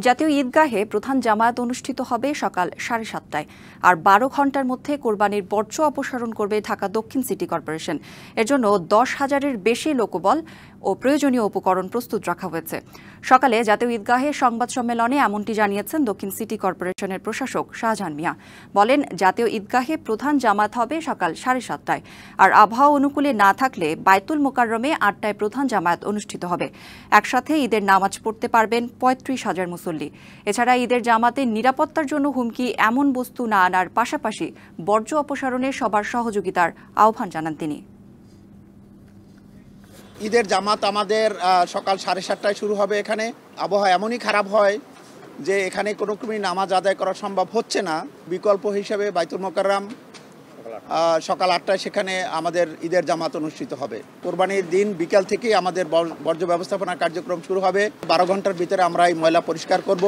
জাতীয় ঈদগাহে প্রধান জামায়াত অনুষ্ঠিত হবে সকাল 7:30টায়। আর 12 ঘণ্টার মধ্যে কোরবানির বর্জ্য অপসারণ করবে ঢাকা দক্ষিণ সিটি কর্পোরেশন। এর জন্য 10,000-এর বেশি লোকবল ও প্রয়োজনীয় উপকরণ প্রস্তুত রাখা হয়েছে। সকালে জাতীয় ঈদগাহে সংবাদ সম্মেলনে এমনটি জানিয়েছেন দক্ষিণ সিটি কর্পোরেশনের প্রশাসক শাহজাহান মিয়া। বলেন, জাতীয় ঈদগাহে প্রধান জামাত হবে সকাল 7:30টায়। আর আবহাওয়া অনুকূলে না থাকলে বায়তুল মোকাররমে 8টায় প্রধান জামায়াত অনুষ্ঠিত হবে। একসাথে ঈদের নামাজ পড়তে পারবেন 35,000 মুসল্লি। এছাড়া ঈদের জামাতে নিরাপত্তার জন্য হুমকি এমন বস্তু না আনার পাশাপাশি বর্জ্য অপসারণে সবার সহযোগিতার আহ্বান জানান তিনি। ঈদের জামাত আমাদের সকাল 7:30টায় শুরু হবে। এখানে আবহাওয়া এমনই খারাপ হয় যে এখানে কোনো ক্রমেই নামাজ আদায় করা সম্ভব হচ্ছে না। বিকল্প হিসেবে বায়তুল মোকাররম সকাল 8টায় সেখানে আমাদের ঈদের জামাত অনুষ্ঠিত হবে। কোরবানির দিন বিকাল থেকেই আমাদের বর্জ্য ব্যবস্থাপনা কার্যক্রম শুরু হবে। 12 ঘন্টার ভিতরে আমরা এই ময়লা পরিষ্কার করব।